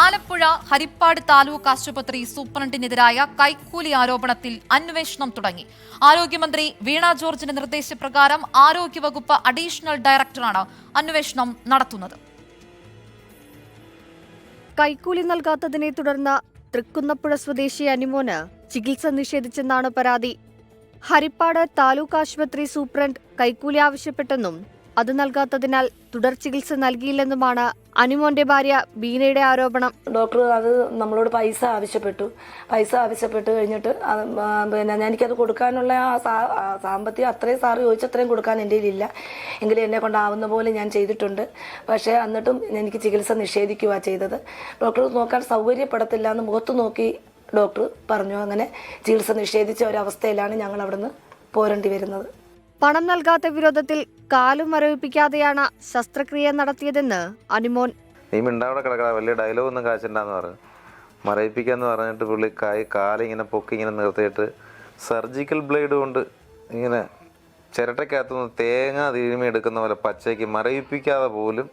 ആലപ്പുഴ ഹരിപ്പാട് താലൂക്ക് ആശുപത്രി സൂപ്രണ്ടിനെതിരായ കൈക്കൂലി ആരോപണത്തിൽ അന്വേഷണം തുടങ്ങി. ആരോഗ്യമന്ത്രി വീണ ജോർജിന്റെ നിർദ്ദേശപ്രകാരം ആരോഗ്യവകുപ്പ് അഡീഷണൽ ഡയറക്ടറാണ് അന്വേഷണം നടത്തുന്നത്. കൈക്കൂലി നൽകാത്തതിനെ തുടർന്ന് തൃക്കുന്നപ്പുഴ സ്വദേശി അനിമോന് ചികിത്സ നിഷേധിച്ചെന്നാണ് പരാതി. ഹരിപ്പാട് താലൂക്ക് ആശുപത്രി സൂപ്രണ്ട് കൈക്കൂലി ആവശ്യപ്പെട്ടെന്നും അത് നൽകാത്തതിനാൽ തുടർ ചികിത്സ നൽകിയില്ലെന്നുമാണ് അനിമോന്റെ ഭാര്യ ബീനയുടെ ആരോപണം. ഡോക്ടർ അത് നമ്മളോട് പൈസ ആവശ്യപ്പെട്ട് കഴിഞ്ഞിട്ട് പിന്നെ എനിക്കത് കൊടുക്കാനുള്ള സാമ്പത്തികം അത്രയും സാറ് ചോദിച്ചത്രയും കൊടുക്കാൻ എൻ്റെ കയ്യിലില്ല. എങ്കിലും എന്നെ കൊണ്ടാവുന്ന പോലെ ഞാൻ ചെയ്തിട്ടുണ്ട്. പക്ഷേ എന്നിട്ടും എനിക്ക് ചികിത്സ നിഷേധിക്കുക ചെയ്തത്. ഡോക്ടർ നോക്കാൻ സൗകര്യപ്പെടത്തില്ല എന്ന് മുഖത്ത് നോക്കി ഡോക്ടർ പറഞ്ഞു. അങ്ങനെ ചികിത്സ നിഷേധിച്ച ഒരവസ്ഥയിലാണ് ഞങ്ങൾ അവിടുന്ന് പോരേണ്ടി വരുന്നത്. പണം നൽകാത്ത വിരോധത്തിൽ കാലും മരവിപ്പിക്കാതെയാണ് ശസ്ത്രക്രിയ നടത്തിയതെന്ന് അനിമോൻ. നീ മിണ്ടാവിടെ കിടക്കട, വലിയ ഡയലോഗ് ഒന്നും കാശുണ്ടാന്ന് പറഞ്ഞു. മരവിപ്പിക്കാന്ന് പറഞ്ഞിട്ട് പുള്ളി കാലിങ്ങനെ പൊക്കി ഇങ്ങനെ നിർത്തിയിട്ട് സർജിക്കൽ ബ്ലേഡ് കൊണ്ട് ഇങ്ങനെ ചിരട്ടയ്ക്കകത്തുനിന്ന് തേങ്ങ തിരുമി എടുക്കുന്ന പോലെ പച്ചയ്ക്ക് മരവിപ്പിക്കാതെ പോലും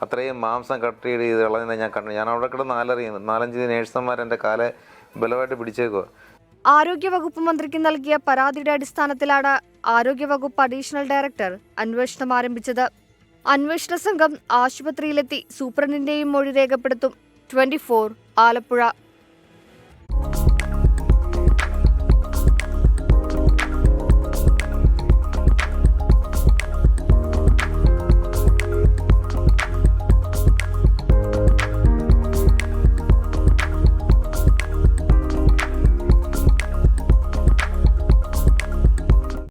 അത്രയും മാംസം കട്ട് ചെയ്ത് കളഞ്ഞ ഞാൻ കണ്ടു. ഞാൻ അവിടെ കിടന്ന് അലറിയുന്നു. 4-5 നേഴ്സുമാർ എൻ്റെ കാലെ ബലമായിട്ട് പിടിച്ചേക്കുക. ആരോഗ്യവകുപ്പ് മന്ത്രിക്ക് നൽകിയ പരാതിയുടെ അടിസ്ഥാനത്തിലാണ് ആരോഗ്യവകുപ്പ് അഡീഷണൽ ഡയറക്ടർ അന്വേഷണം ആരംഭിച്ചത്. അന്വേഷണ സംഘം ആശുപത്രിയിലെത്തി സൂപ്രണ്ടിന്റെയും മൊഴി രേഖപ്പെടുത്തും. 24 ആലപ്പുഴ.